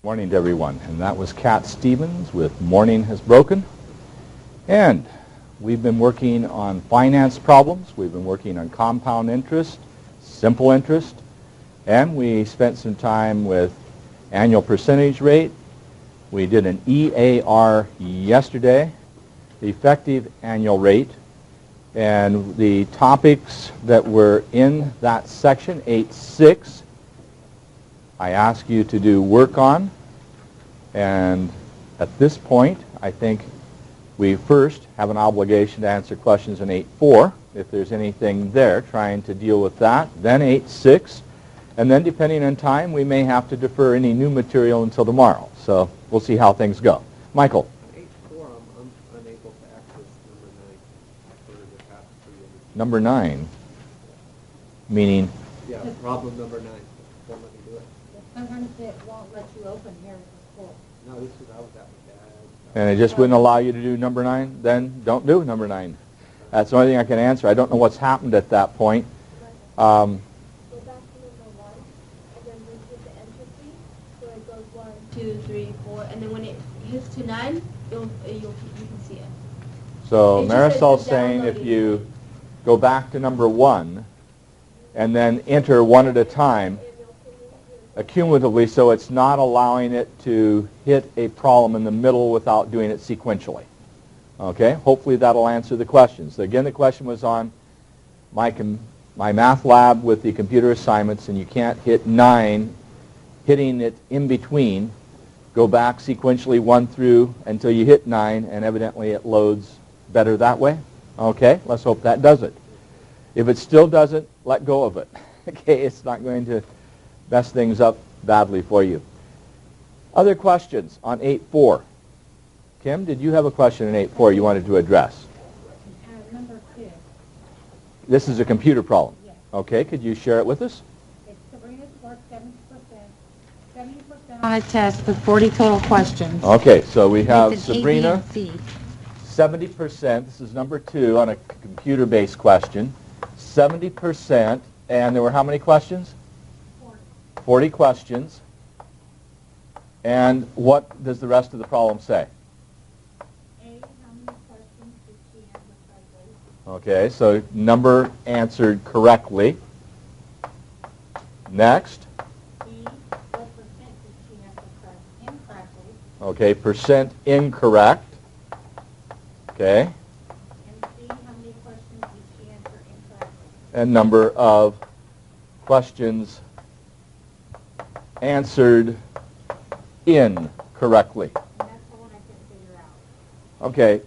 Morning to everyone, and that was Cat Stevens with Morning Has Broken. And we've been working on finance problems, we've been working on compound interest, simple interest, and we spent some time with annual percentage rate. We did an EAR yesterday, the effective annual rate, and the topics that were in that section, 8.6, I ask you to do work on, and at this point, I think we first have an obligation to answer questions in 8.4, if there's anything there, trying to deal with that, then 8.6, and then depending on time, we may have to defer any new material until tomorrow. So we'll see how things go. Michael. On 8.4, I'm unable to access Number 9, meaning? Yeah, problem number 9. Won't let me do it. Sometimes it won't let you open here. It's full. No, this is, I was at my dad. And it just wouldn't allow you to do number 9? Then don't do number 9. That's the only thing I can answer. I don't know what's happened at that point. Go back to number 1, and then we hit the enter key, so it goes 1, 2, 3, 4, and then when it hits to 9, you can see it. So It just says Marisol's it's saying if downloading. you go back to number 1 and then enter one at a time, accumulatively, so it's not allowing it to hit a problem in the middle without doing it sequentially. Okay? Hopefully that'll answer the questions. So again, the question was on my math lab with the computer assignments, and you can't hit 9, hitting it in between. Go back sequentially 1 through until you hit 9, and evidently it loads better that way. Okay? Let's hope that does it. If it still doesn't, let go of it. Okay? It's not going to mess things up badly for you. Other questions on 8.4? Kim, did you have a question in 8.4 you wanted to address? Number 2. This is a computer problem. Yes. Okay, could you share it with us? It's Sabrina's work 70% on a test with 40 total questions. Okay, so we have It's an A, B, Sabrina, and C. 70%. This is number 2 on a computer-based question. 70%, and there were how many questions? 40 questions. And what does the rest of the problem say? A, how many questions did she answer correctly? Okay, so number answered correctly. Next. B, what percent did she answer incorrectly? Okay, percent incorrect. Okay. And C, how many questions did she answer incorrectly? And number of questions answered incorrectly. And that's the one I couldn't figure out. Okay,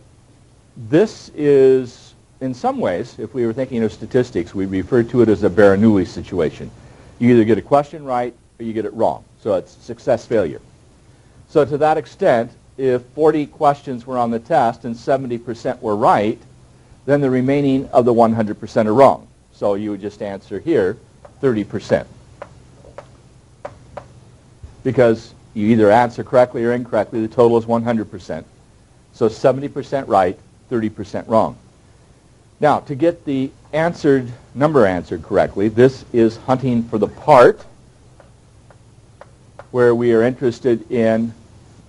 this is, in some ways, if we were thinking of statistics, we refer to it as a Bernoulli situation. You either get a question right or you get it wrong. So it's success-failure. So to that extent, if 40 questions were on the test and 70% were right, then the remaining of the 100% are wrong. So you would just answer here 30%. Because you either answer correctly or incorrectly, the total is 100%. So 70% right, 30% wrong. Now, to get the number answered correctly, this is hunting for the part where we are interested in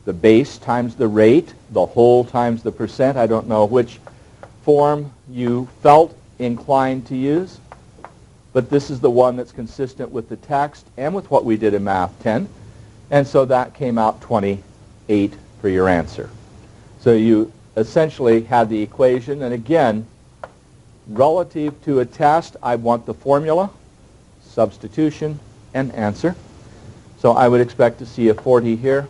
the base times the rate, the whole times the percent. I don't know which form you felt inclined to use, but this is the one that's consistent with the text and with what we did in Math 10. And so that came out 28 for your answer. So you essentially had the equation, and again, relative to a test, I want the formula, substitution, and answer. So I would expect to see a 40 here.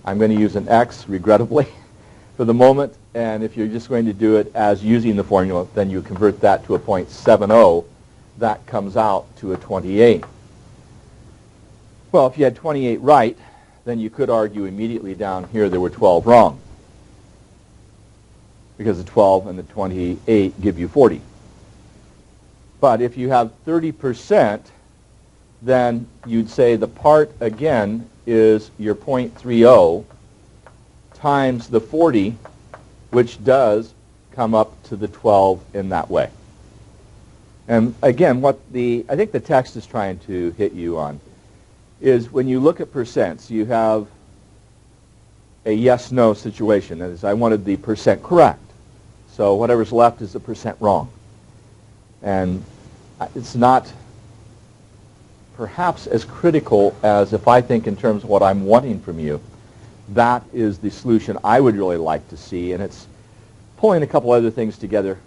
I'm going to use an X, regrettably, for the moment, and if you're just going to do it as using the formula, then you convert that to a 0.70. That comes out to a 28. Well, if you had 28 right, then you could argue immediately down here there were 12 wrong, because the 12 and the 28 give you 40. But if you have 30%, then you'd say the part, again, is your 0.30 times the 40, which does come up to the 12 in that way. And again, I think the text is trying to hit you on is when you look at percents, you have a yes-no situation. That is, I wanted the percent correct. So whatever's left is the percent wrong. And it's not perhaps as critical as if I think in terms of what I'm wanting from you. That is the solution I would really like to see, and it's pulling a couple other things together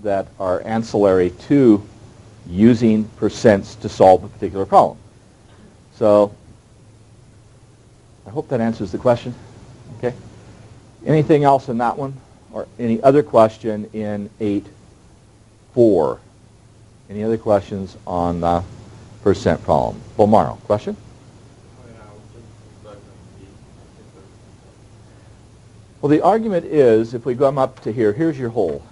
that are ancillary to using percents to solve a particular problem. So I hope that answers the question. Okay. Anything else in that one? Or any other question in 8.4? Any other questions on the percent problem? Bomaro, question? Well, the argument is, if we go up to here, here's your whole.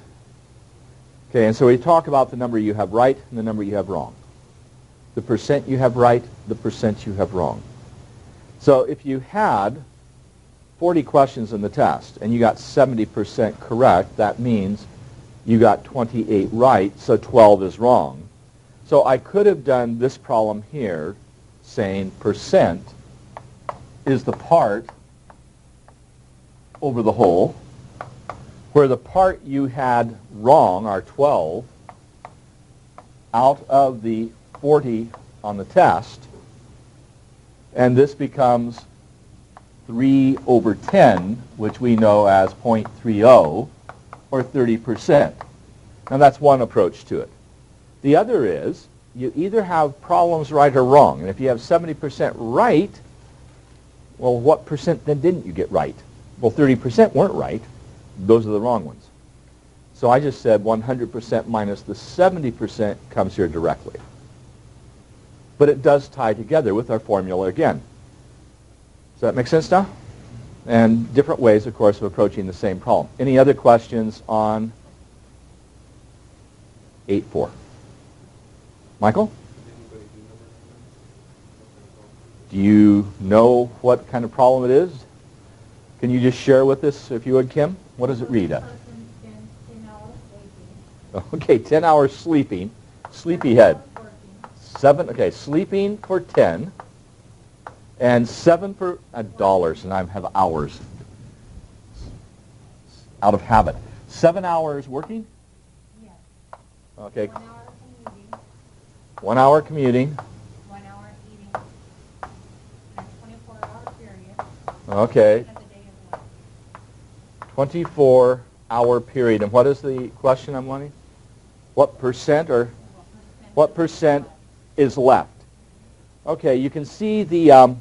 Okay, and so we talk about the number you have right and the number you have wrong. The percent you have right, the percent you have wrong. So if you had 40 questions in the test and you got 70% correct, that means you got 28 right, so 12 is wrong. So I could have done this problem here saying percent is the part over the whole, where the part you had wrong, are 12, out of the 40 on the test, and this becomes 3 over 10, which we know as 0.30, or 30%. Now that's one approach to it. The other is, you either have problems right or wrong, and if you have 70% right, well, what percent then didn't you get right? Well, 30% weren't right. Those are the wrong ones. So I just said 100% minus the 70% comes here directly. But it does tie together with our formula again. Does that make sense now? And different ways, of course, of approaching the same problem. Any other questions on 8.4? Michael? Do you know what kind of problem it is? Can you just share with us, if you would, Kim? What does it read? 10 hours sleeping. Okay, 10 hours sleeping. Sleepyhead. 7, okay, sleeping for 10. And 7 for dollars, and I have hours. Out of habit. 7 hours working? Yes. Okay. 1 hour commuting. 1 hour commuting. 1 hour eating. And a 24-hour period. Okay. At the day of work. 24-hour period. And what is the question I'm wanting? What percent or what percent is left? Okay, you can see the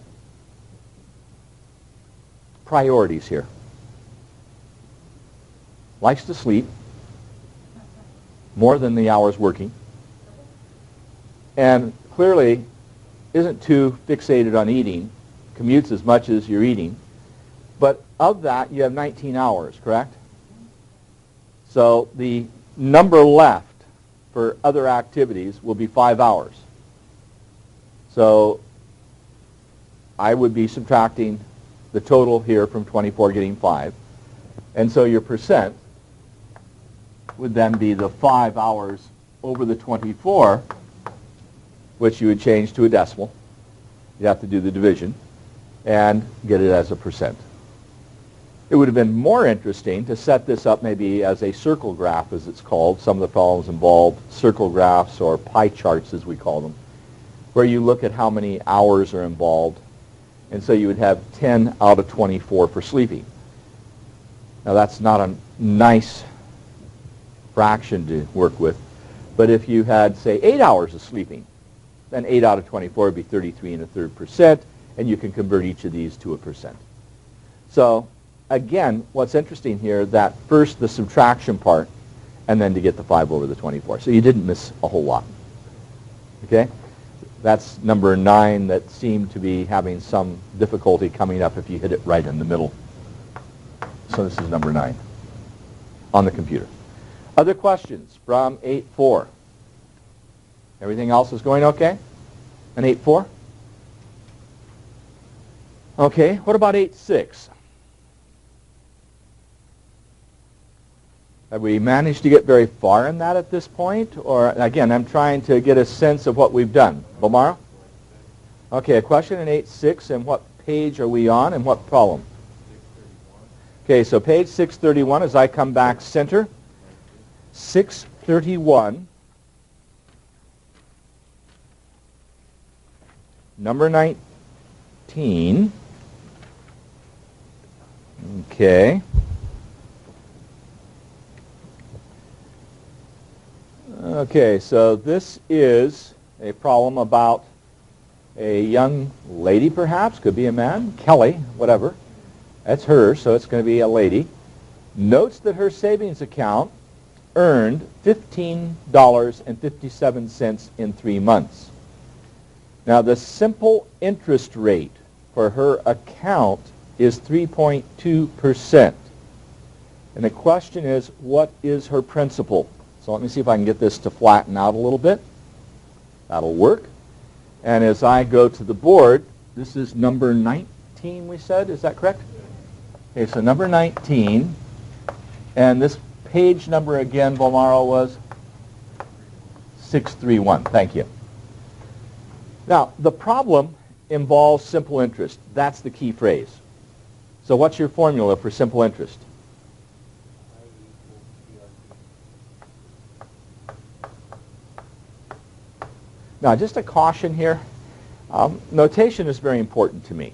priorities here. Likes to sleep more than the hours working, and clearly isn't too fixated on eating, commutes as much as you're eating, but of that you have 19 hours, correct? So the number left for other activities will be 5 hours. So I would be subtracting the total here from 24, getting 5. And so your percent would then be the 5 hours over the 24, which you would change to a decimal. You have to do the division and get it as a percent. It would have been more interesting to set this up maybe as a circle graph, as it's called. Some of the problems involve circle graphs or pie charts, as we call them, where you look at how many hours are involved. And so you would have 10 out of 24 for sleeping. Now that's not a nice fraction to work with, but if you had, say, 8 hours of sleeping, then 8 out of 24 would be 33 1/3%, and you can convert each of these to a percent. So again, what's interesting here, that first the subtraction part, and then to get the 5 over the 24. So you didn't miss a whole lot. Okay? That's number 9 that seemed to be having some difficulty coming up if you hit it right in the middle. So this is number 9 on the computer. Other questions from 8.4? Everything else is going okay? And 8.4? Okay, what about 8.6? Have we managed to get very far in that at this point? Or, again, I'm trying to get a sense of what we've done. Bomaro? Okay, a question in 8.6, and what page are we on and what problem? 631. Okay, so page 631 as I come back center. 631, number 19. Okay. Okay, so this is a problem about a young lady, perhaps, could be a man, Kelly, whatever. That's her, so it's going to be a lady. Notes that her savings account earned $15.57 in 3 months. Now, the simple interest rate for her account is 3.2%. And the question is, what is her principal? So let me see if I can get this to flatten out a little bit. That'll work. And as I go to the board, this is number 19, we said. Is that correct? Okay, so number 19. And this page number again, Bomaro, was 631. Thank you. Now, the problem involves simple interest. That's the key phrase. So what's your formula for simple interest? Now, just a caution here. Notation is very important to me.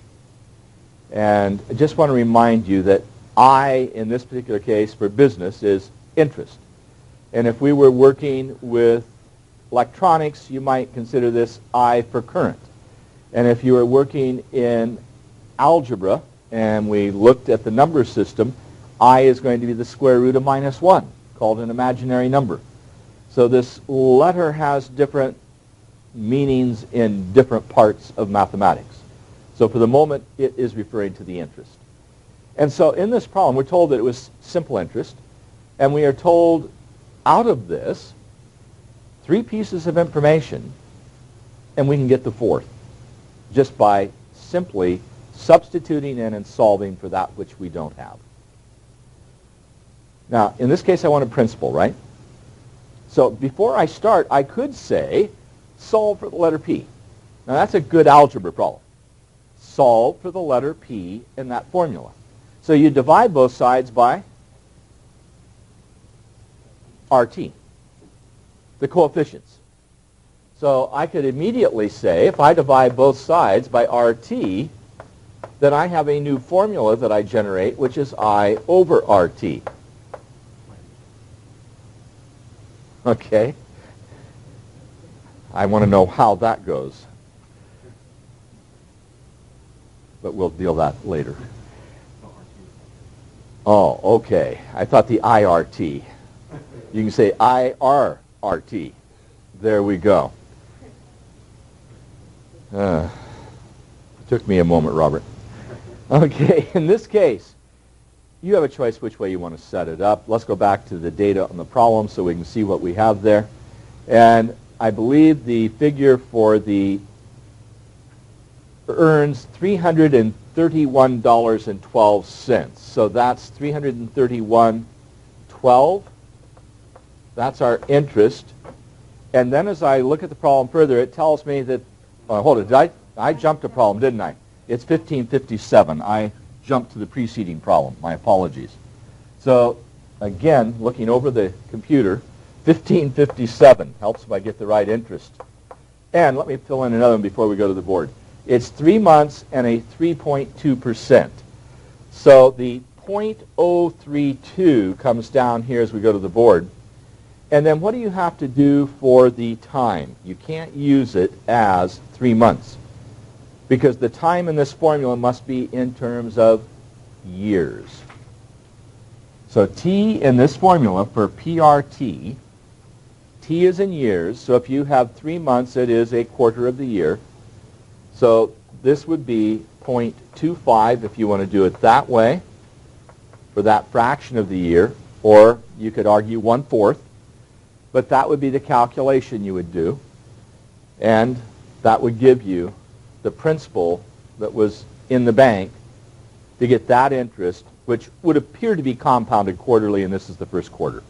And I just want to remind you that I, in this particular case, for business, is interest. And if we were working with electronics, you might consider this I for current. And if you were working in algebra, and we looked at the number system, I is going to be the square root of -1, called an imaginary number. So this letter has different meanings in different parts of mathematics. So for the moment, it is referring to the interest. And so in this problem, we're told that it was simple interest, and we are told out of this 3 pieces of information, and we can get the 4th just by simply substituting in and solving for that which we don't have. Now, in this case, I want a principal, right? So before I start, I could say, solve for the letter P. Now, that's a good algebra problem. Solve for the letter P in that formula. So you divide both sides by RT, the coefficients. So I could immediately say, if I divide both sides by RT, then I have a new formula that I generate, which is I over RT. Okay? I want to know how that goes. But we'll deal that later. Oh, okay. I thought the IRT. You can say IRRT. There we go. Took me a moment, Robert. Okay, in this case, you have a choice which way you want to set it up. Let's go back to the data on the problem so we can see what we have there. And I believe the figure for the earns $331.12. So that's $331.12. That's our interest. And then as I look at the problem further, it tells me that, hold it, I jumped a problem, didn't I? It's 1557. I jumped to the preceding problem. My apologies. So again, looking over the computer, 1557 helps if I get the right interest. And let me fill in another one before we go to the board. It's 3 months and a 3.2%. So the 0.032 comes down here as we go to the board. And then what do you have to do for the time? You can't use it as 3 months because the time in this formula must be in terms of years. So T in this formula for PRT, T is in years. So if you have 3 months, it is a quarter of the year. So this would be 0.25 if you want to do it that way for that fraction of the year, or you could argue 1/4. But that would be the calculation you would do, and that would give you the principal that was in the bank to get that interest, which would appear to be compounded quarterly, and this is the first quarter.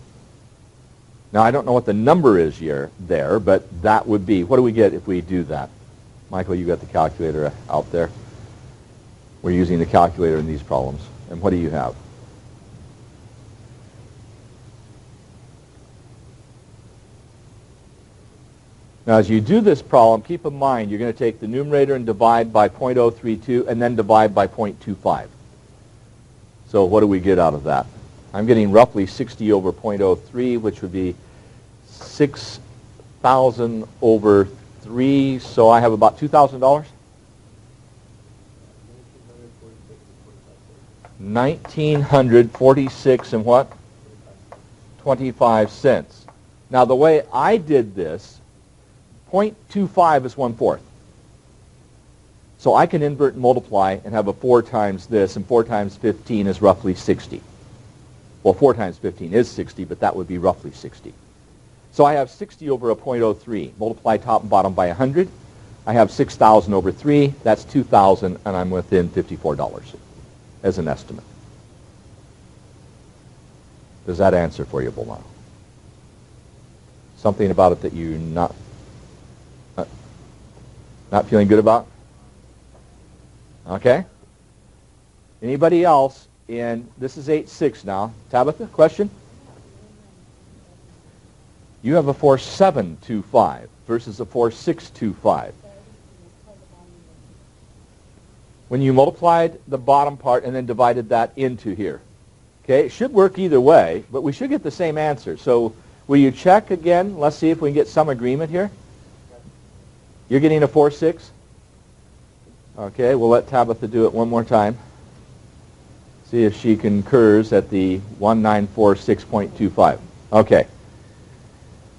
Now, I don't know what the number is here, but that would be, what do we get if we do that? Michael, you got the calculator out there. We're using the calculator in these problems. And what do you have? Now, as you do this problem, keep in mind you're going to take the numerator and divide by 0.032 and then divide by 0.25. So what do we get out of that? I'm getting roughly 60 over 0.03, which would be 6,000 over 3. So I have about $2,000. 1,946 and what? 25 cents. Now, the way I did this, 0.25 is 1/4. So I can invert and multiply and have a 4 times this, and 4 times 15 is roughly 60. Well, 4 times 15 is 60, but that would be roughly 60. So I have 60 over a 0.03. Multiply top and bottom by 100. I have 6,000 over 3. That's 2,000, and I'm within $54 as an estimate. Does that answer for you, Bulmano? Something about it that you're not feeling good about? Okay. Anybody else? And this is 8-6 now. Tabitha, question? You have a 4.725 versus a 4.625. When you multiplied the bottom part and then divided that into here. Okay, it should work either way, but we should get the same answer. So will you check again? Let's see if we can get some agreement here. You're getting a 4.6? Okay, we'll let Tabitha do it one more time. See if she concurs at the 1946.25. Okay.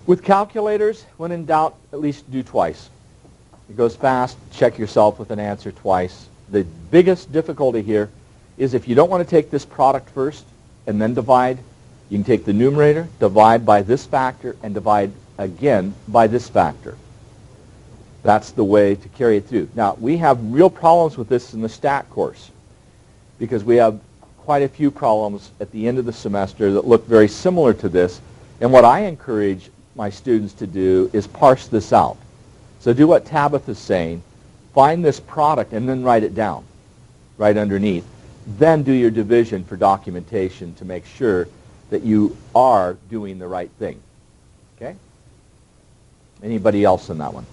With calculators, when in doubt, at least do twice. It goes fast. Check yourself with an answer twice. The biggest difficulty here is if you don't want to take this product first and then divide, you can take the numerator, divide by this factor, and divide again by this factor. That's the way to carry it through. Now, we have real problems with this in the stat course because we have quite a few problems at the end of the semester that look very similar to this. And what I encourage my students to do is parse this out. So do what Tabitha's saying. Find this product and then write it down right underneath. Then do your division for documentation to make sure that you are doing the right thing. Okay? Anybody else on that one?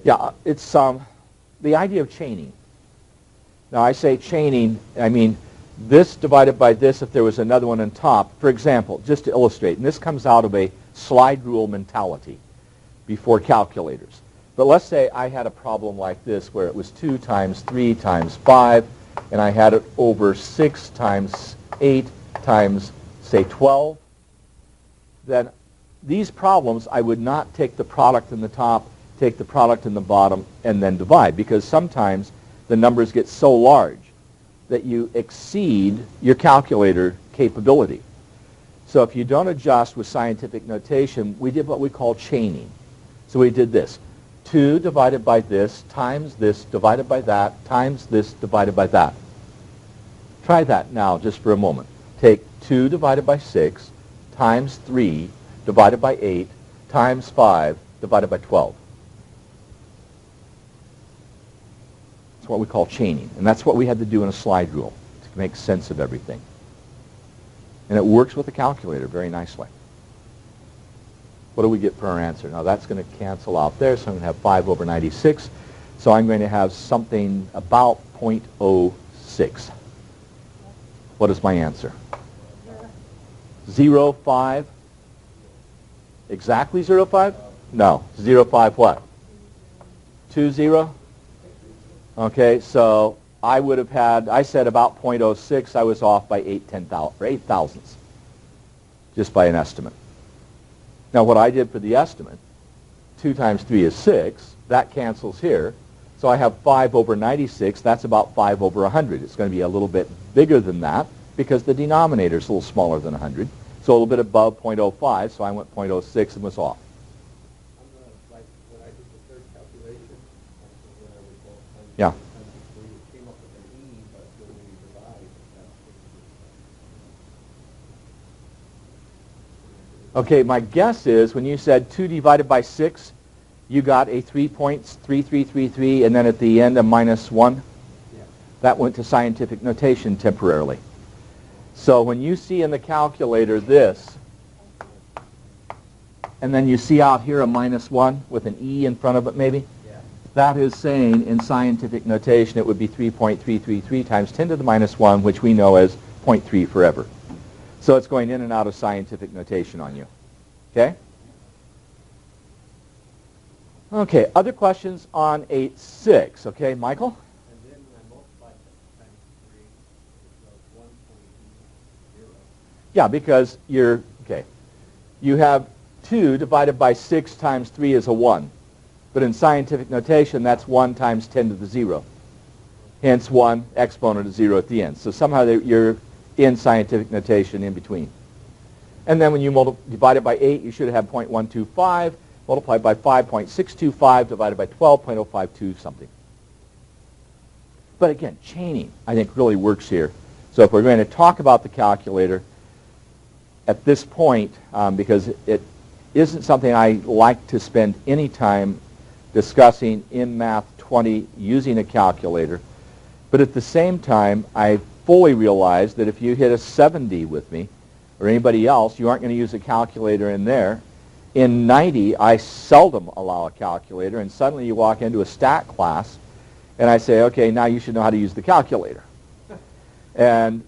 Yeah, it's the idea of chaining. Now, I say chaining, I mean this divided by this if there was another one on top. For example, just to illustrate, and this comes out of a slide rule mentality before calculators. But let's say I had a problem like this where it was 2 times 3 times 5, and I had it over 6 times 8 times, say, 12. Then these problems, I would not take the product in the top, take the product in the bottom, and then divide, because sometimes the numbers get so large that you exceed your calculator capability. So if you don't adjust with scientific notation, we did what we call chaining. So we did this. 2 divided by this times this divided by that times this divided by that. Try that now just for a moment. Take 2 divided by 6 times 3 divided by 8 times 5 divided by 12. That's what we call chaining. And that's what we had to do in a slide rule to make sense of everything. And it works with a calculator very nicely. What do we get for our answer? Now that's going to cancel out there, so I'm going to have 5 over 96. So I'm going to have something about 0.06. What is my answer? 0.5? Exactly 0.5? No. 0.5 what? 2.0? Okay, so I would have had, I said about 0.06. I was off by 8 thousandths, just by an estimate. Now what I did for the estimate, 2 times 3 is 6. That cancels here. So I have 5 over 96. That's about 5 over 100. It's going to be a little bit bigger than that because the denominator is a little smaller than 100. So a little bit above 0.05, so I went 0.06 and was off. Like when I did the third calculation, when I was all Yeah. we came up with an E, but when we divide, Okay, my guess is when you said 2 divided by 6, you got a 3.3333, and then at the end a minus 1. Yeah. That went to scientific notation temporarily. So when you see in the calculator this, and then you see out here a minus 1 with an E in front of it maybe, Yeah. that is saying in scientific notation it would be 3.333 times 10 to the minus 1, which we know as 0.3 forever. So it's going in and out of scientific notation on you. Okay? Okay, other questions on 8.6. Okay, Michael? And then I multiplied that times 3, it was 1.0. Yeah, because you have 2 divided by 6 times 3 is a 1. But in scientific notation, that's 1 times 10 to the 0. Hence 1 exponent of 0 at the end. So somehow you're in scientific notation in between. And then when you divide it by 8, you should have 0.125, multiplied by 5.625, divided by 12.052 something. But again, chaining, I think, really works here. So if we're going to talk about the calculator at this point, because it isn't something I like to spend any time discussing in Math 20 using a calculator, but at the same time, I fully realize that if you hit a 70 with me, or anybody else, you aren't going to use a calculator in there. In 90, I seldom allow a calculator, and suddenly you walk into a stat class, and I say, okay, now you should know how to use the calculator. And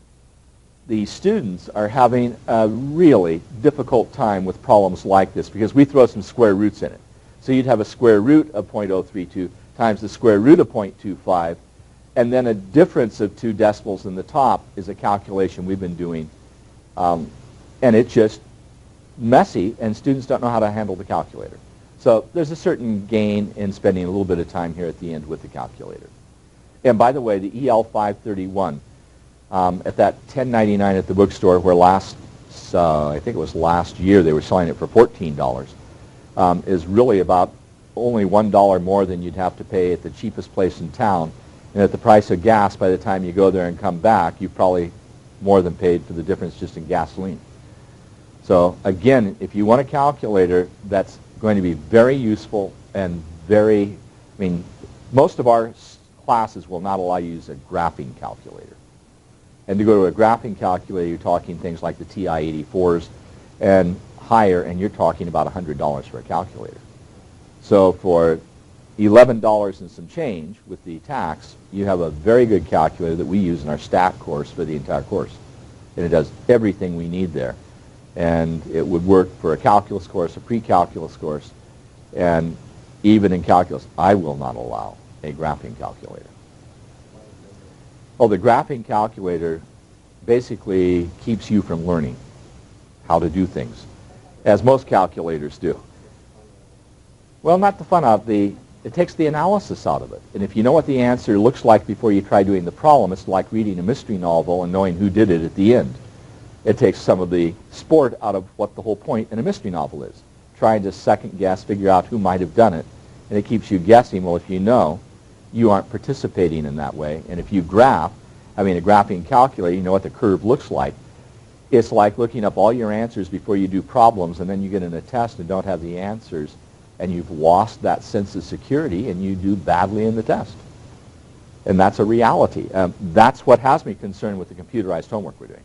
the students are having a really difficult time with problems like this because we throw some square roots in it. So you'd have a square root of 0.032 times the square root of 0.25, and then a difference of 2 decimals in the top is a calculation we've been doing. And it's just messy, and students don't know how to handle the calculator. So there's a certain gain in spending a little bit of time here at the end with the calculator. And by the way, the EL 531, at that $10.99 at the bookstore where I think it was last year, they were selling it for $14, is really about only $1 more than you'd have to pay at the cheapest place in town. And at the price of gas, by the time you go there and come back, you've probably more than paid for the difference just in gasoline. So again, if you want a calculator that's going to be very useful and most of our classes will not allow you to use a graphing calculator. And to go to a graphing calculator, you're talking things like the TI-84s and higher, and you're talking about $100 for a calculator. So for $11 and some change with the tax, you have a very good calculator that we use in our stat course for the entire course. And it does everything we need there. And it would work for a calculus course, a pre-calculus course, and even in calculus, I will not allow a graphing calculator. Oh, the graphing calculator basically keeps you from learning how to do things, as most calculators do. Well, not the fun of it. It takes the analysis out of it. And if you know what the answer looks like before you try doing the problem, it's like reading a mystery novel and knowing who did it at the end. It takes some of the sport out of what the whole point in a mystery novel is, trying to second guess, figure out who might have done it. And it keeps you guessing. Well, if you know, you aren't participating in that way. And if you graph, a graphing calculator, you know what the curve looks like. It's like looking up all your answers before you do problems, and then you get in a test and don't have the answers, and you've lost that sense of security, and you do badly in the test. And that's a reality. That's what has me concerned with the computerized homework we're doing.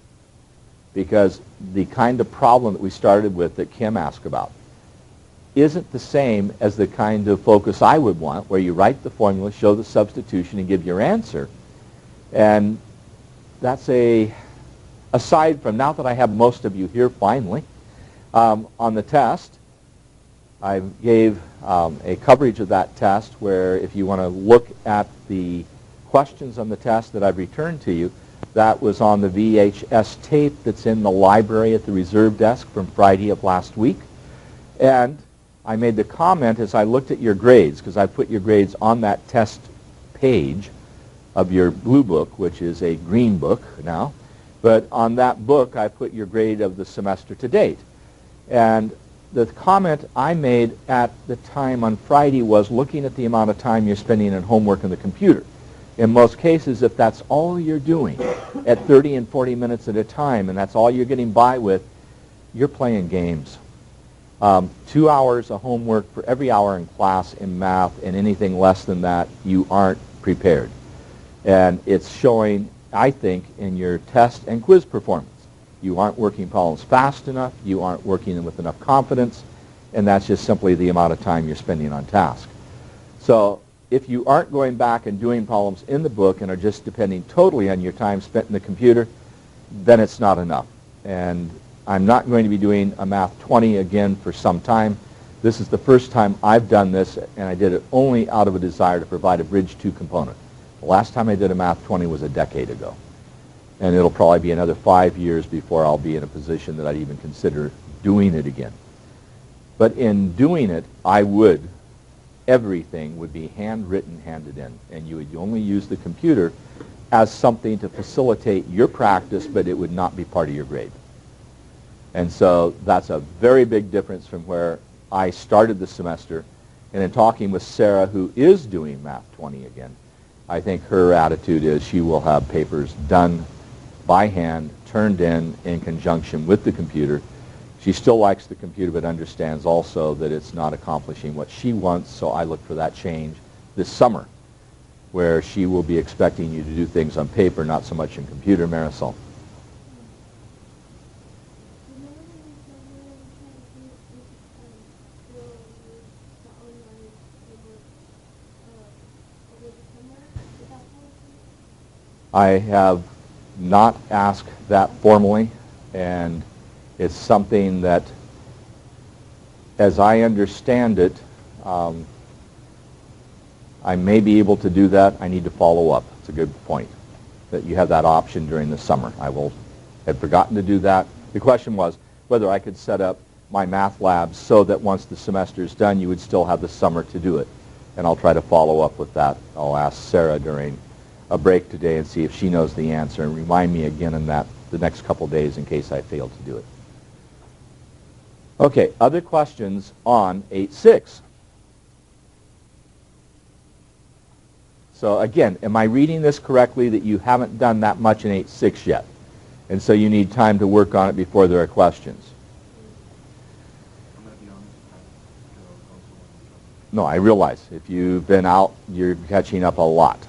Because the kind of problem that we started with that Kim asked about isn't the same as the kind of focus I would want, where you write the formula, show the substitution, and give your answer. And that's aside from, now that I have most of you here finally, on the test, I gave a coverage of that test where if you want to look at the questions on the test that I've returned to you, that was on the VHS tape that's in the library at the reserve desk from Friday of last week. And I made the comment as I looked at your grades, because I put your grades on that test page of your blue book, which is a green book now. But on that book, I put your grade of the semester to date. And the comment I made at the time on Friday was looking at the amount of time you're spending on homework on the computer. In most cases, if that's all you're doing at 30 and 40 minutes at a time, and that's all you're getting by with, you're playing games. 2 hours of homework for every hour in class in math, and anything less than that, you aren't prepared. And it's showing, I think, in your test and quiz performance. You aren't working problems fast enough, you aren't working them with enough confidence, and that's just simply the amount of time you're spending on task. So if you aren't going back and doing problems in the book and are just depending totally on your time spent in the computer, then it's not enough. And I'm not going to be doing a Math 20 again for some time. This is the first time I've done this, and I did it only out of a desire to provide a Bridge 2 component. The last time I did a Math 20 was a decade ago. And it'll probably be another 5 years before I'll be in a position that I'd even consider doing it again. But in doing it, everything would be handwritten, handed in, and you would only use the computer as something to facilitate your practice, but it would not be part of your grade. And so that's a very big difference from where I started the semester. And in talking with Sarah, who is doing Math 20 again, I think her attitude is she will have papers done by hand, turned in conjunction with the computer. She still likes the computer, but understands also that it's not accomplishing what she wants, so I look for that change this summer, where she will be expecting you to do things on paper, not so much in computer, Marisol. I have not asked that formally, and it's something that, as I understand it, I may be able to do that. I need to follow up. It's a good point that you have that option during the summer. I had forgotten to do that. The question was whether I could set up my math labs so that once the semester is done, you would still have the summer to do it. And I'll try to follow up with that. I'll ask Sarah during a break today and see if she knows the answer, and remind me again in that the next couple days in case I fail to do it. Okay, other questions on 8.6? So again, am I reading this correctly that you haven't done that much in 8.6 yet? And so you need time to work on it before there are questions? I'm going to be honest. No, I realize. If you've been out, you're catching up a lot.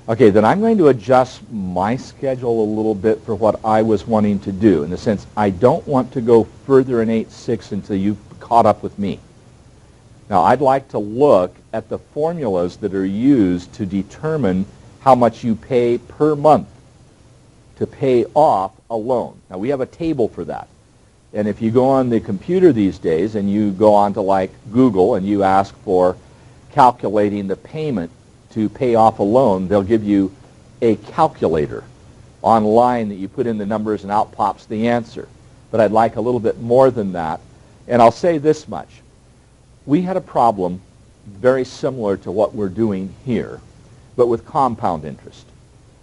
Okay, then I'm going to adjust my schedule a little bit for what I was wanting to do. In the sense, I don't want to go further in 8.6 until you've caught up with me. Now, I'd like to look at the formulas that are used to determine how much you pay per month to pay off a loan. Now, we have a table for that. And if you go on the computer these days and you go on to like Google and you ask for calculating the payment to pay off a loan, they'll give you a calculator online that you put in the numbers and out pops the answer. But I'd like a little bit more than that. And I'll say this much. We had a problem very similar to what we're doing here, but with compound interest.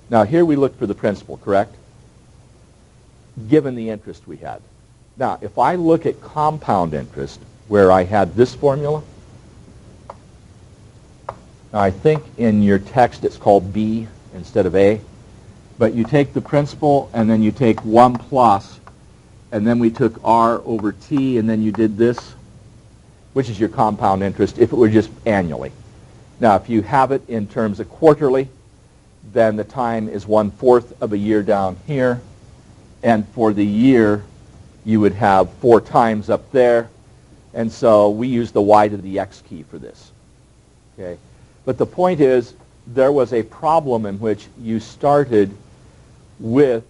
Now here we look for the principal, correct? Given the interest we had. Now if I look at compound interest where I had this formula, now, I think in your text it's called B instead of A, but you take the principal and then you take 1 plus, and then we took R over T, and then you did this, which is your compound interest if it were just annually. Now, if you have it in terms of quarterly, then the time is 1/4 of a year down here, and for the year you would have 4 times up there, and so we use the y to the x key for this. Okay. But the point is, there was a problem in which you started with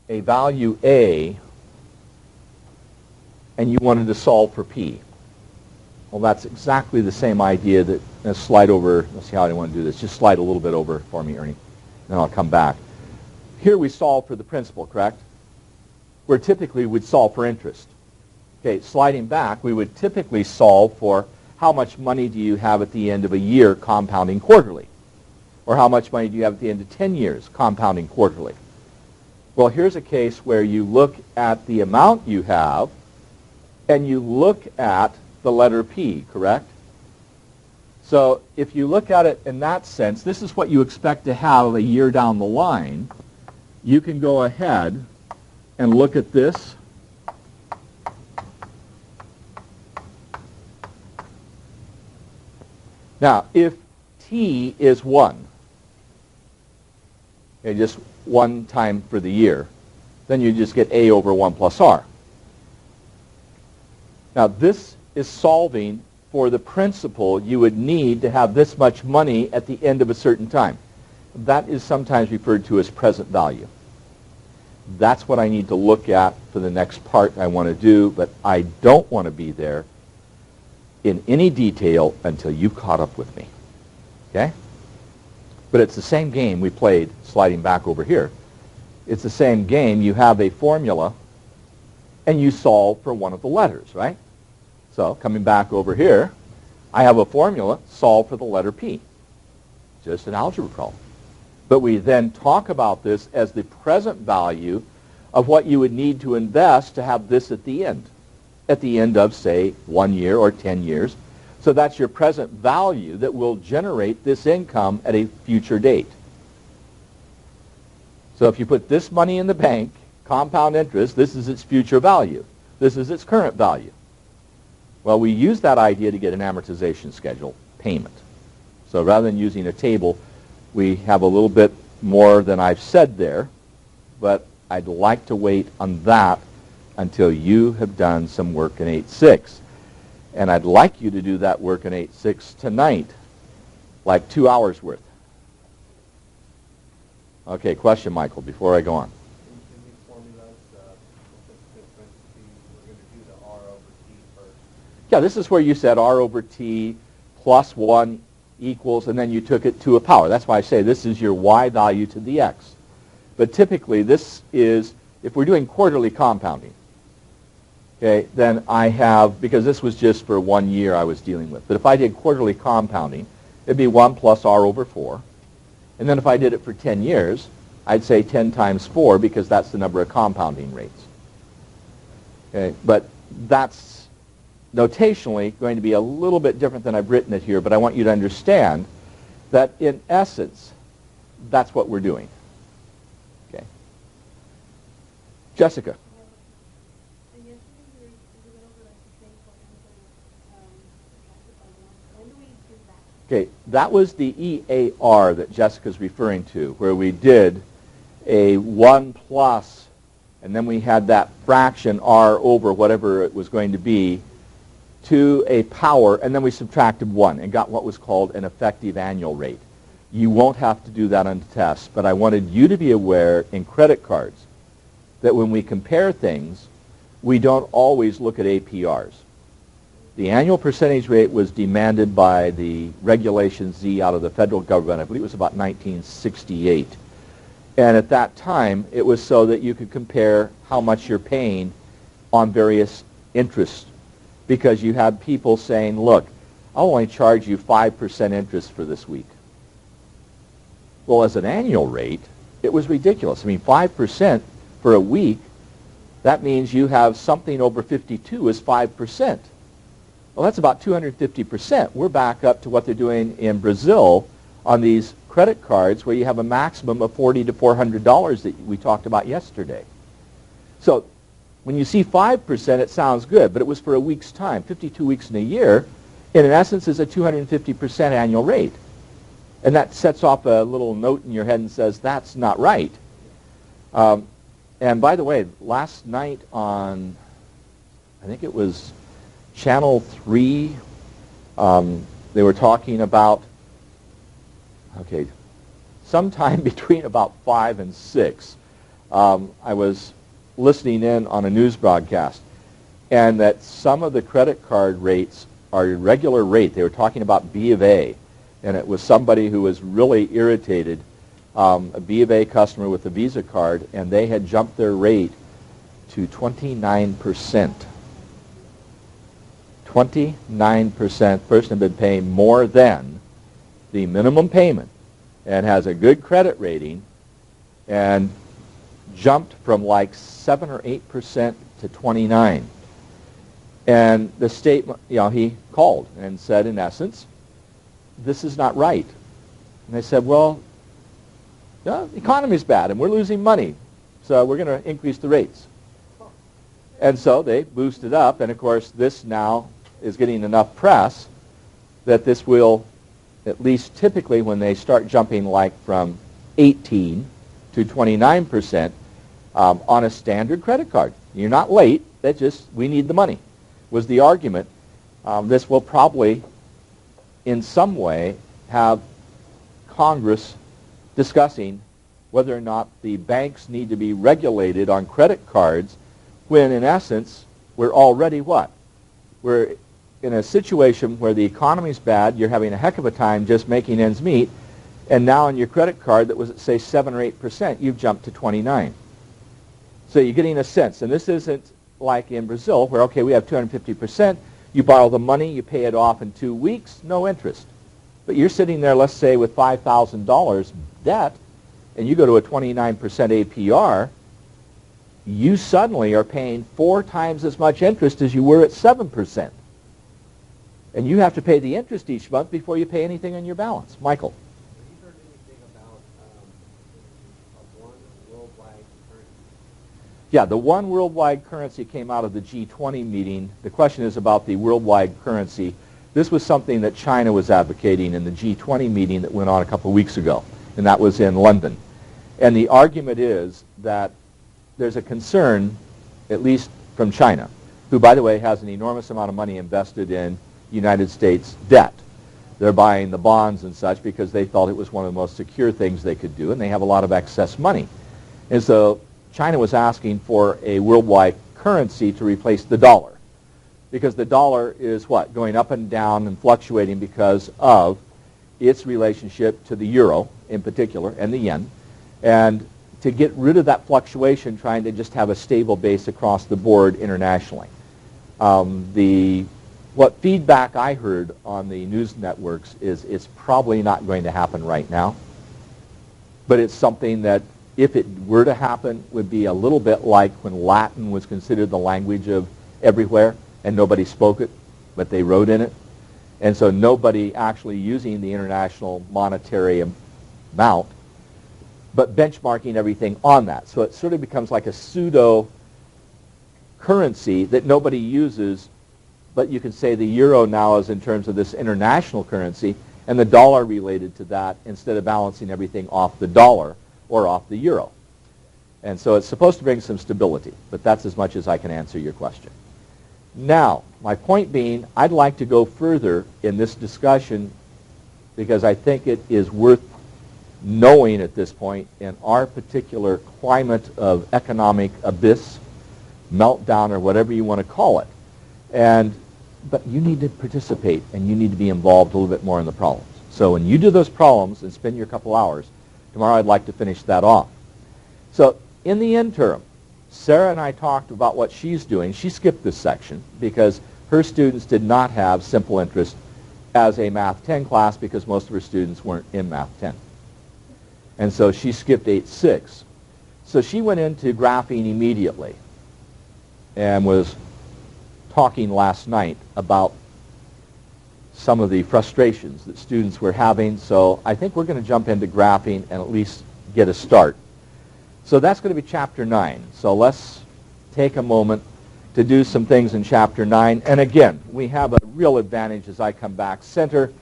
a value A, and you wanted to solve for P. Well, that's exactly the same idea that, let's slide over, let's see how I want to do this. Just slide a little bit over for me, Ernie, then I'll come back. Here we solve for the principal, correct? Where typically we'd solve for interest. Okay, sliding back, we would typically solve for how much money do you have at the end of a year compounding quarterly? Or how much money do you have at the end of 10 years compounding quarterly? Well, here's a case where you look at the amount you have and you look at the letter P, correct? So if you look at it in that sense, this is what you expect to have a year down the line. You can go ahead and look at this Now, if t is 1, okay, just one time for the year, then you just get a over 1 plus r. Now, this is solving for the principle you would need to have this much money at the end of a certain time. That is sometimes referred to as present value. That's what I need to look at for the next part I want to do, but I don't want to be there in any detail until you've caught up with me. Okay? But it's the same game we played sliding back over here. It's the same game. You have a formula, and you solve for one of the letters, right? So coming back over here, I have a formula, solve for the letter P. Just an algebra problem. But we then talk about this as the present value of what you would need to invest to have this at the end of, say, 1 year or 10 years. So that's your present value that will generate this income at a future date. So if you put this money in the bank, compound interest, this is its future value. This is its current value. Well, we use that idea to get an amortization schedule payment. So rather than using a table, we have a little bit more than I've said there, but I'd like to wait on that until you have done some work in 8-6. And I'd like you to do that work in 8-6 tonight, like 2 hours worth. Okay, question, Michael, before I go on. In these formulas, what's the difference between, we're going to do the R over T first. Yeah, this is where you said R over T plus 1 equals, and then you took it to a power. That's why I say this is your Y value to the X. But typically this is, if we're doing quarterly compounding, okay, then I have, because this was just for 1 year I was dealing with, but if I did quarterly compounding, it'd be 1 plus R over 4. And then if I did it for 10 years, I'd say 10 times 4 because that's the number of compounding rates. Okay, but that's notationally going to be a little bit different than I've written it here, but I want you to understand that in essence, that's what we're doing. Okay. Jessica. Okay, that was the EAR that Jessica's referring to, where we did a 1 plus, and then we had that fraction R over whatever it was going to be, to a power, and then we subtracted 1 and got what was called an effective annual rate. You won't have to do that on the test, but I wanted you to be aware in credit cards that when we compare things, we don't always look at APRs. The annual percentage rate was demanded by the Regulation Z out of the federal government. I believe it was about 1968. And at that time, it was so that you could compare how much you're paying on various interests, because you had people saying, look, I'll only charge you 5% interest for this week. Well, as an annual rate, it was ridiculous. I mean, 5% for a week, that means you have something over 52 is 5%. Well, that's about 250%. We're back up to what they're doing in Brazil on these credit cards, where you have a maximum of $40 to $400 that we talked about yesterday. So when you see 5%, it sounds good, but it was for a week's time, 52 weeks in a year, and in essence is a 250% annual rate. And that sets off a little note in your head and says, that's not right. And by the way, last night on, I think it was Channel 3, they were talking about, okay, sometime between about 5 and 6, I was listening in on a news broadcast, and that some of the credit card rates are a regular rate. They were talking about B of A, and it was somebody who was really irritated, a B of A customer with a Visa card, and they had jumped their rate to 29%. 29%. Person had been paying more than the minimum payment and has a good credit rating, and jumped from like 7 or 8% to 29. And the state, he called and said, in essence, this is not right. And they said, well, the economy's bad and we're losing money, so we're going to increase the rates. And so they boosted up, and of course this now is getting enough press that this will at least typically when they start jumping like from 18 to 29% on a standard credit card. You're not late, that's just, we need the money, was the argument. This will probably, in some way, have Congress discussing whether or not the banks need to be regulated on credit cards when, in essence, we're already what? We're in a situation where the economy's bad, you're having a heck of a time just making ends meet, and now on your credit card that was at, say, 7 or 8%, you've jumped to 29. So you're getting a sense, and this isn't like in Brazil where, okay, we have 250%, you borrow the money, you pay it off in 2 weeks, no interest. But you're sitting there, let's say, with $5,000 debt, and you go to a 29% APR, you suddenly are paying 4 times as much interest as you were at 7%. And you have to pay the interest each month before you pay anything on your balance. Michael. Have you heard anything about a one worldwide currency? Yeah, the one worldwide currency came out of the G20 meeting. The question is about the worldwide currency. This was something that China was advocating in the G20 meeting that went on a couple of weeks ago, and that was in London. And the argument is that there's a concern, at least from China, who, by the way, has an enormous amount of money invested in United States debt. They're buying the bonds and such because they thought it was one of the most secure things they could do, and they have a lot of excess money. And so China was asking for a worldwide currency to replace the dollar, because the dollar is what? Going up and down and fluctuating because of its relationship to the euro in particular and the yen. And to get rid of that fluctuation, trying to just have a stable base across the board internationally. What feedback I heard on the news networks is it's probably not going to happen right now. But it's something that, if it were to happen, would be a little bit like when Latin was considered the language of everywhere and nobody spoke it, but they wrote in it. And so nobody actually using the international monetary amount, but benchmarking everything on that. So it sort of becomes like a pseudo currency that nobody uses, but you can say the euro now is in terms of this international currency, and the dollar related to that, instead of balancing everything off the dollar or off the euro. And so it's supposed to bring some stability, but that's as much as I can answer your question. Now, my point being, I'd like to go further in this discussion because I think it is worth knowing at this point in our particular climate of economic abyss, meltdown, or whatever you want to call it. But you need to participate, and you need to be involved a little bit more in the problems. So when you do those problems and spend your couple hours, tomorrow I'd like to finish that off. So in the interim, Sarah and I talked about what she's doing. She skipped this section because her students did not have simple interest as a Math 10 class because most of her students weren't in Math 10. And so she skipped 8-6. So she went into graphing immediately and was talking last night about some of the frustrations that students were having. So I think we're going to jump into graphing and at least get a start. So that's going to be Chapter 9. So let's take a moment to do some things in Chapter 9. And again, we have a real advantage as I come back center,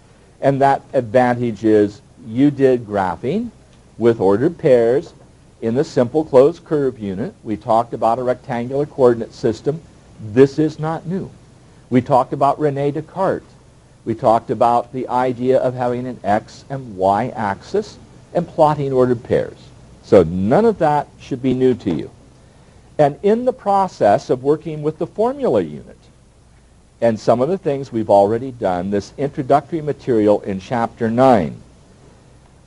and that advantage is you did graphing with ordered pairs in the simple closed curve unit. We talked about a rectangular coordinate system. This is not new. We talked about René Descartes. We talked about the idea of having an x and y axis and plotting ordered pairs. So none of that should be new to you. And in the process of working with the formula unit and some of the things we've already done, this introductory material in Chapter 9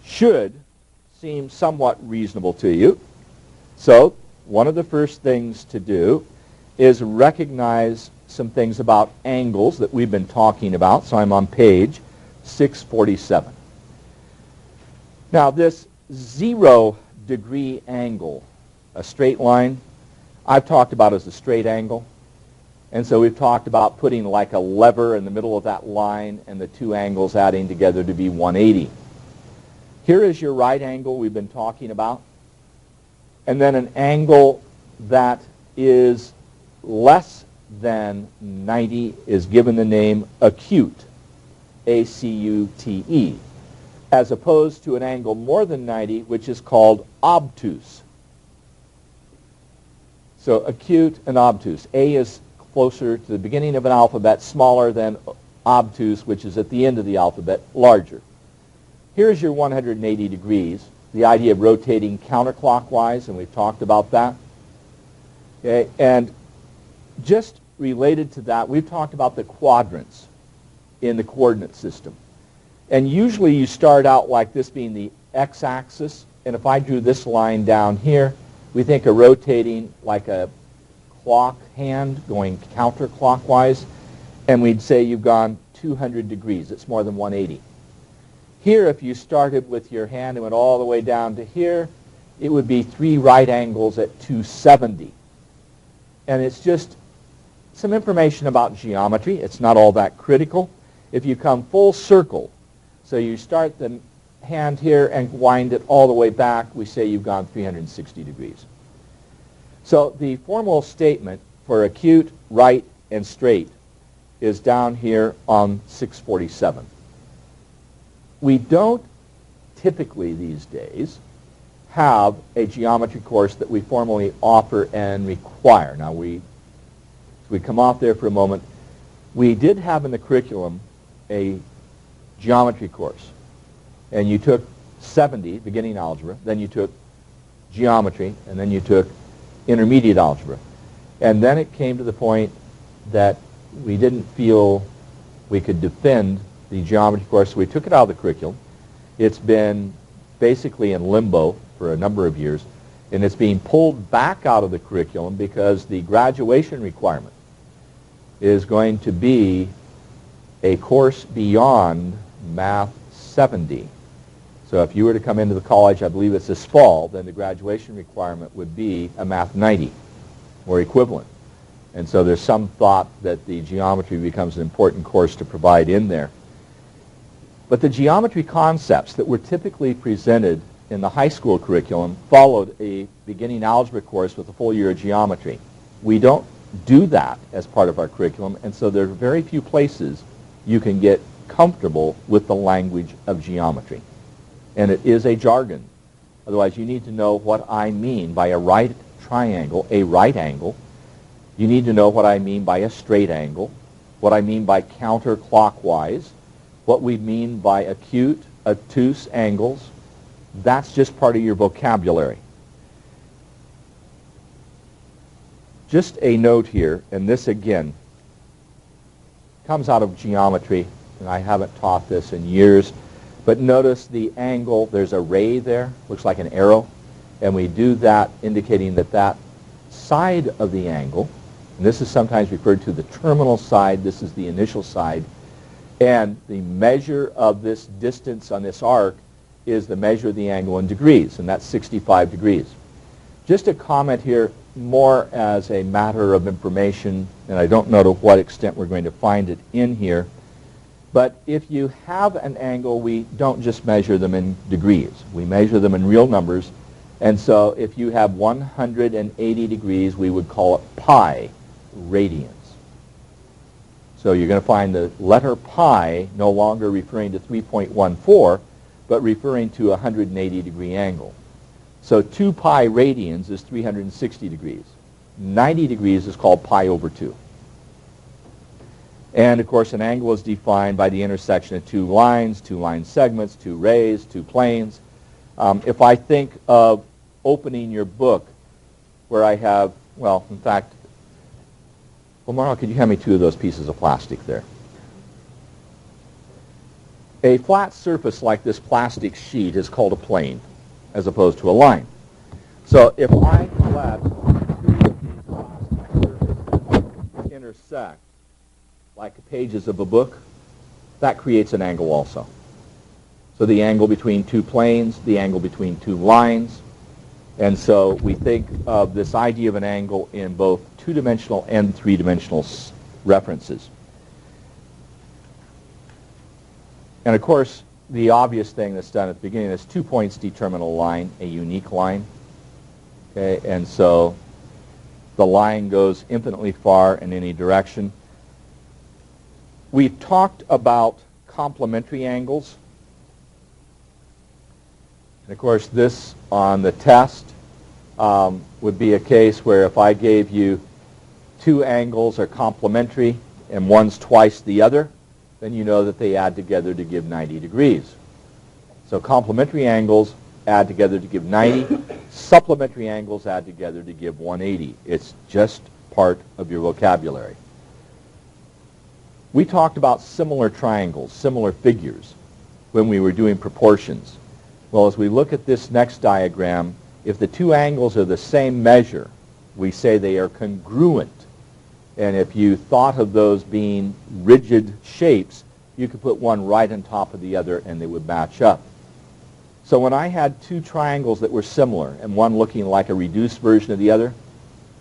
should seem somewhat reasonable to you. So one of the first things to do is recognize some things about angles that we've been talking about. So I'm on page 647. Now this 0-degree angle, a straight line, I've talked about as a straight angle. And so we've talked about putting like a lever in the middle of that line and the two angles adding together to be 180. Here is your right angle we've been talking about. And then an angle that is less than 90 is given the name acute, A-C-U-T-E. as opposed to an angle more than 90, which is called obtuse. So acute and obtuse. A is closer to the beginning of an alphabet, smaller than obtuse, which is at the end of the alphabet, larger. Here's your 180 degrees, the idea of rotating counterclockwise, and we've talked about that. Okay, and just related to that, we've talked about the quadrants in the coordinate system. And usually you start out like this being the x-axis, and if I drew this line down here, we think of rotating like a clock hand going counterclockwise, and we'd say you've gone 200 degrees. It's more than 180. Here, if you started with your hand and went all the way down to here, it would be 3 right angles at 270. And it's just some information about geometry. It's not all that critical. If you come full circle, so you start the hand here and wind it all the way back, we say you've gone 360 degrees. So the formal statement for acute, right, and straight is down here on 647. We don't typically these days have a geometry course that we formally offer and require. Now, we come off there for a moment. We did have in the curriculum a geometry course, and you took 70, beginning algebra, then you took geometry, and then you took intermediate algebra. And then it came to the point that we didn't feel we could defend the geometry course, so we took it out of the curriculum. It's been basically in limbo for a number of years, and it's being pulled back out of the curriculum because the graduation requirement is going to be a course beyond Math 70. So if you were to come into the college, I believe it's this fall, then the graduation requirement would be a Math 90 or equivalent. And so there's some thought that the geometry becomes an important course to provide in there. But the geometry concepts that were typically presented in the high school curriculum followed a beginning algebra course with a full year of geometry. We don't do that as part of our curriculum, and so there are very few places you can get comfortable with the language of geometry. And it is a jargon. Otherwise, you need to know what I mean by a right triangle, a right angle. You need to know what I mean by a straight angle, what I mean by counterclockwise, what we mean by acute, obtuse angles. That's just part of your vocabulary. Just a note here, and this again comes out of geometry, and I haven't taught this in years, but notice the angle, there's a ray there, looks like an arrow, and we do that indicating that that side of the angle, and this is sometimes referred to the terminal side, this is the initial side, and the measure of this distance on this arc is the measure of the angle in degrees, and that's 65 degrees. Just a comment here, more as a matter of information, and I don't know to what extent we're going to find it in here, but if you have an angle, we don't just measure them in degrees. We measure them in real numbers, and so if you have 180 degrees, we would call it pi radians. So you're going to find the letter pi no longer referring to 3.14, but referring to a 180 degree angle. So 2 pi radians is 360 degrees. 90 degrees is called pi over 2. And of course an angle is defined by the intersection of 2 line segments, 2 rays, 2 planes. If I think of opening your book where I have, well, in fact, well, Marla, could you hand me 2 of those pieces of plastic there? A flat surface like this plastic sheet is called a plane, as opposed to a line. So if I let 2 of these plastic surfaces intersect, like the pages of a book, that creates an angle also. So the angle between 2 planes, the angle between 2 lines, and so we think of this idea of an angle in both 2-dimensional and 3-dimensional references. And of course, the obvious thing that's done at the beginning is 2 points determine a line, a unique line. Okay, and so the line goes infinitely far in any direction. We've talked about complementary angles. And of course, this on the test would be a case where if I gave you two angles are complementary and one's twice the other, then you know that they add together to give 90 degrees. So complementary angles add together to give 90. Supplementary angles add together to give 180. It's just part of your vocabulary. We talked about similar triangles, similar figures, when we were doing proportions. Well, as we look at this next diagram, if the two angles are the same measure, we say they are congruent. And if you thought of those being rigid shapes, you could put one right on top of the other and they would match up. So when I had two triangles that were similar and one looking like a reduced version of the other,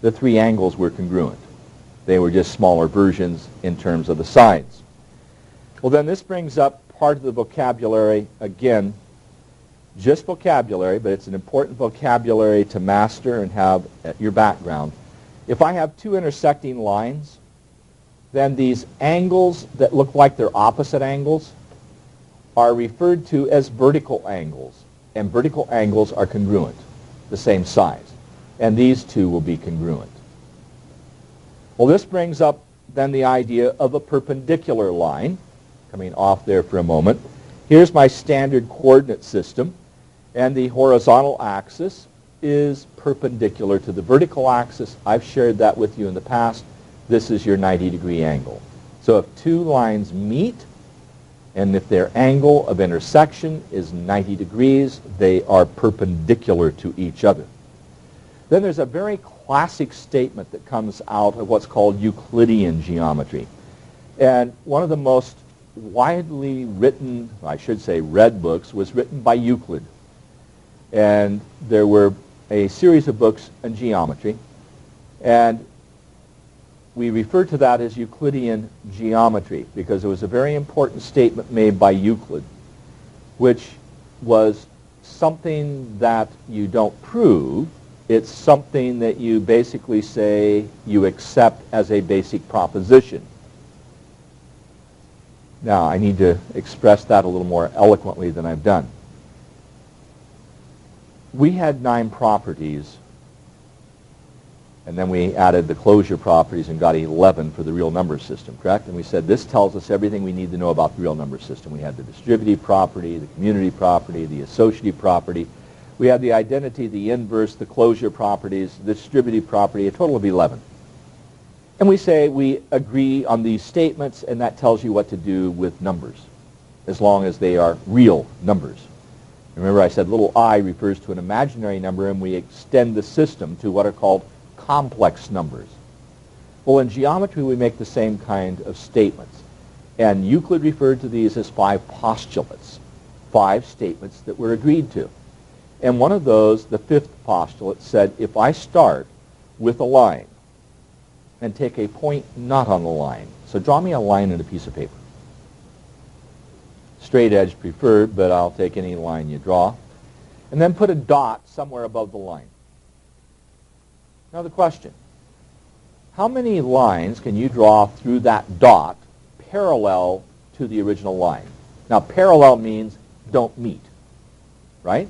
the three angles were congruent. They were just smaller versions in terms of the sides. Well, then this brings up part of the vocabulary, again, just vocabulary, but it's an important vocabulary to master and have at your background. If I have two intersecting lines, then these angles that look like they're opposite angles are referred to as vertical angles. And vertical angles are congruent, the same size. And these two will be congruent. Well, this brings up then the idea of a perpendicular line, coming off there for a moment. Here's my standard coordinate system, and the horizontal axis is perpendicular to the vertical axis. I've shared that with you in the past. This is your 90-degree angle. So if two lines meet, and if their angle of intersection is 90 degrees, they are perpendicular to each other. Then there's a very classic statement that comes out of what's called Euclidean geometry. And one of the most widely written, I should say read books, was written by Euclid. And there were a series of books on geometry. And we refer to that as Euclidean geometry because it was a very important statement made by Euclid, which was something that you don't prove. It's something that you basically say you accept as a basic proposition. Now, I need to express that a little more eloquently than I've done. We had 9 properties, and then we added the closure properties and got 11 for the real number system, correct? And we said this tells us everything we need to know about the real number system. We had the distributive property, the community property, the associative property. We had the identity, the inverse, the closure properties, the distributive property, a total of 11. And we say we agree on these statements, and that tells you what to do with numbers, as long as they are real numbers. Remember I said little I refers to an imaginary number, and we extend the system to what are called complex numbers. Well, in geometry, we make the same kind of statements. And Euclid referred to these as 5 postulates, 5 statements that were agreed to. And one of those, the 5th postulate, said if I start with a line and take a point not on the line, so draw me a line in a piece of paper. Straight edge preferred, but I'll take any line you draw. And then put a dot somewhere above the line. Now the question, how many lines can you draw through that dot parallel to the original line? Now parallel means don't meet, right?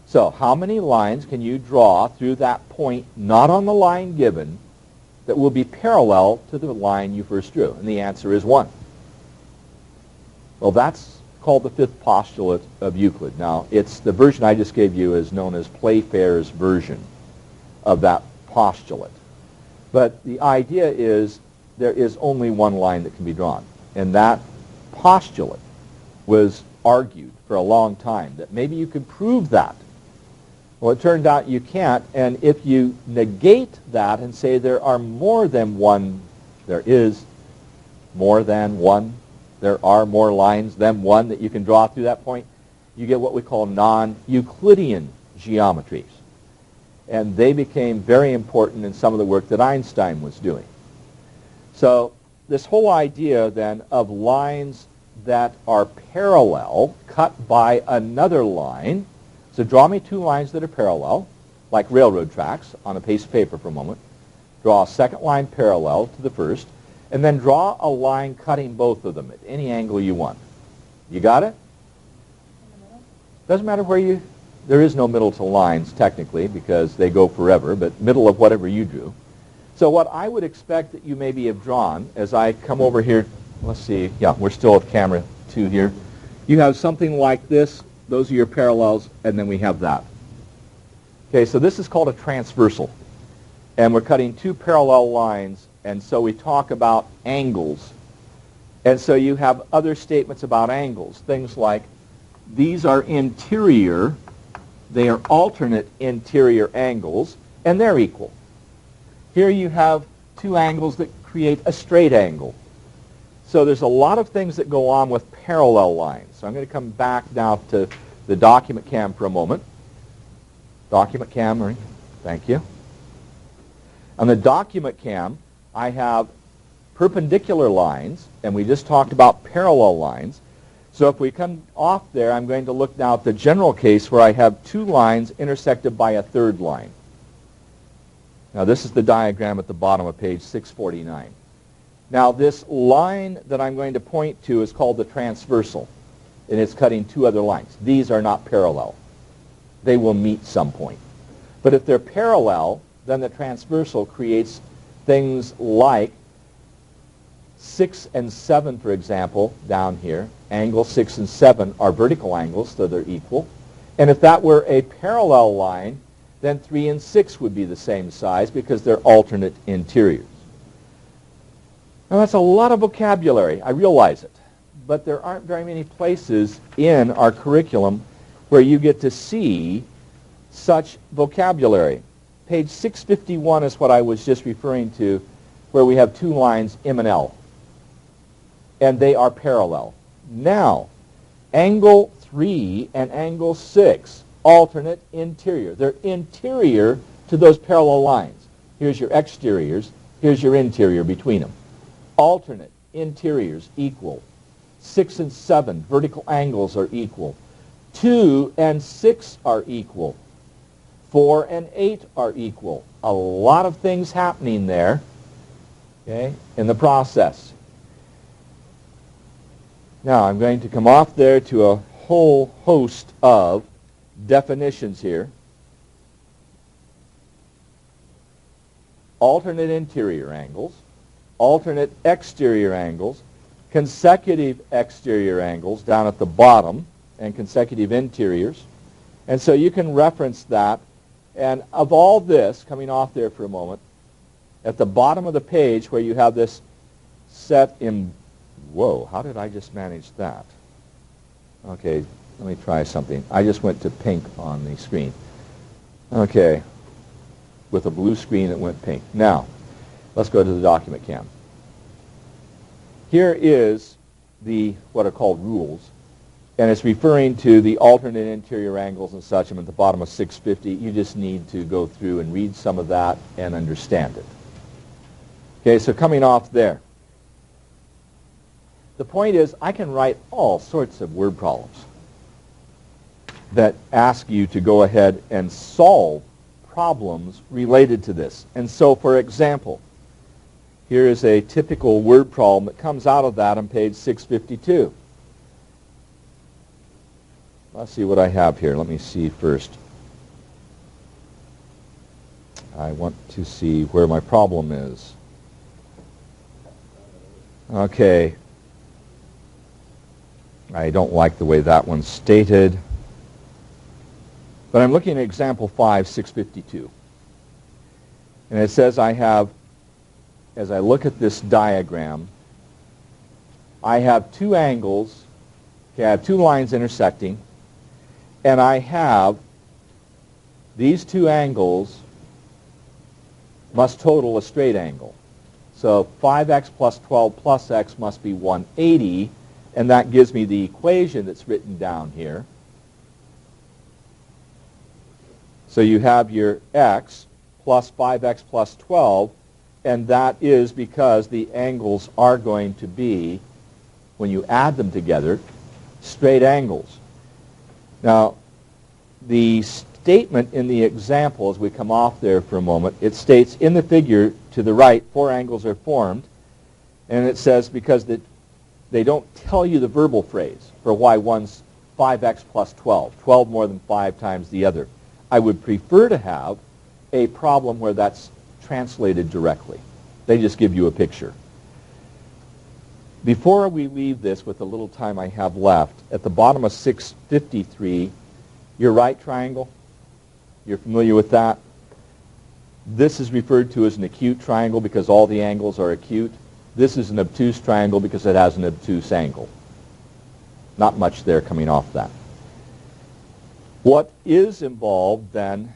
So how many lines can you draw through that point not on the line given that will be parallel to the line you first drew? And the answer is 1. Well, that's called the 5th postulate of Euclid. Now, it's the version I just gave you is known as Playfair's version of that postulate. But the idea is there is only one line that can be drawn. And that postulate was argued for a long time, that maybe you could prove that. Well, it turned out you can't, and if you negate that and say there are more than one, there is more than one, there are more lines than one that you can draw through that point, you get what we call non-Euclidean geometries. And they became very important in some of the work that Einstein was doing. So this whole idea then of lines that are parallel, cut by another line. So draw me 2 lines that are parallel, like railroad tracks, on a piece of paper for a moment. Draw a second line parallel to the first, and then draw a line cutting both of them at any angle you want. You got it? Doesn't matter where you, there is no middle to lines technically because they go forever, but middle of whatever you drew. So what I would expect that you maybe have drawn as I come over here, let's see, yeah, we're still at camera 2 here. You have something like this, those are your parallels, and then we have that. Okay, so this is called a transversal. And we're cutting 2 parallel lines, and so we talk about angles. And so you have other statements about angles, things like these are interior, they are alternate interior angles, and they're equal. Here you have 2 angles that create a straight angle. So there's a lot of things that go on with parallel lines. So I'm going to come back now to the document cam for a moment. Document cam, Marie. Thank you. On the document cam, I have perpendicular lines, and we just talked about parallel lines. So if we come off there, I'm going to look now at the general case where I have 2 lines intersected by a 3rd line. Now this is the diagram at the bottom of page 649. Now this line that I'm going to point to is called the transversal, and it's cutting 2 other lines. These are not parallel. They will meet some point. But if they're parallel, then the transversal creates things like 6 and 7, for example, down here. Angle 6 and 7 are vertical angles, so they're equal. And if that were a parallel line, then 3 and 6 would be the same size because they're alternate interiors. Now that's a lot of vocabulary, I realize it. But there aren't very many places in our curriculum where you get to see such vocabulary. Page 651 is what I was just referring to, where we have 2 lines, M and L. And they are parallel. Now, angle 3 and angle 6, alternate interior. They're interior to those parallel lines. Here's your exteriors. Here's your interior between them. Alternate interiors equal. 6 and 7, vertical angles are equal. 2 and 6 are equal. 4 and 8 are equal. A lot of things happening there, okay, in the process. Now I'm going to come off there to a whole host of definitions here. Alternate interior angles, alternate exterior angles, consecutive exterior angles down at the bottom, and consecutive interiors. And so you can reference that. And of all this, coming off there for a moment, at the bottom of the page where you have this set in, whoa, how did I just manage that? Okay, let me try something. I just went to pink on the screen. Okay, with a blue screen it went pink. Now, let's go to the document cam. Here is the what are called rules, and it's referring to the alternate interior angles and such. I'm at the bottom of 650. You just need to go through and read some of that and understand it. Okay, so coming off there. The point is, I can write all sorts of word problems that ask you to go ahead and solve problems related to this. And so, for example, here is a typical word problem that comes out of that on page 652. Let's see what I have here. Let me see first. I want to see where my problem is. Okay. I don't like the way that one's stated. But I'm looking at example 5, 652. And it says I have, as I look at this diagram, I have 2 angles. Okay, I have 2 lines intersecting. And I have these 2 angles must total a straight angle. So 5x plus 12 plus x must be 180. And that gives me the equation that's written down here. So you have your x plus 5x plus 12, and that is because the angles are going to be, when you add them together, straight angles. Now, the statement in the example, as we come off there for a moment, it states in the figure to the right, 4 angles are formed, and it says because they don't tell you the verbal phrase for why one's 5x plus 12. 12 more than 5 times the other. I would prefer to have a problem where that's translated directly. They just give you a picture. Before we leave this with the little time I have left, at the bottom of 653, your right triangle, you're familiar with that? This is referred to as an acute triangle because all the angles are acute. This is an obtuse triangle because it has an obtuse angle. Not much there coming off that. What is involved then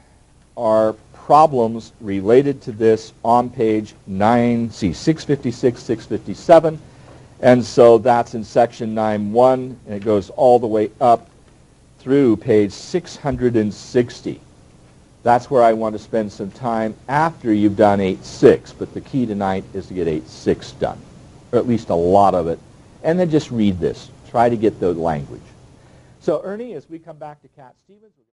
are problems related to this on page 656, 657. And so that's in section 9.1, and it goes all the way up through page 660. That's where I want to spend some time after you've done 8.6, but the key tonight is to get 8.6 done, or at least a lot of it, and then just read this. Try to get the language. So, Ernie, as we come back to Cat Stevens...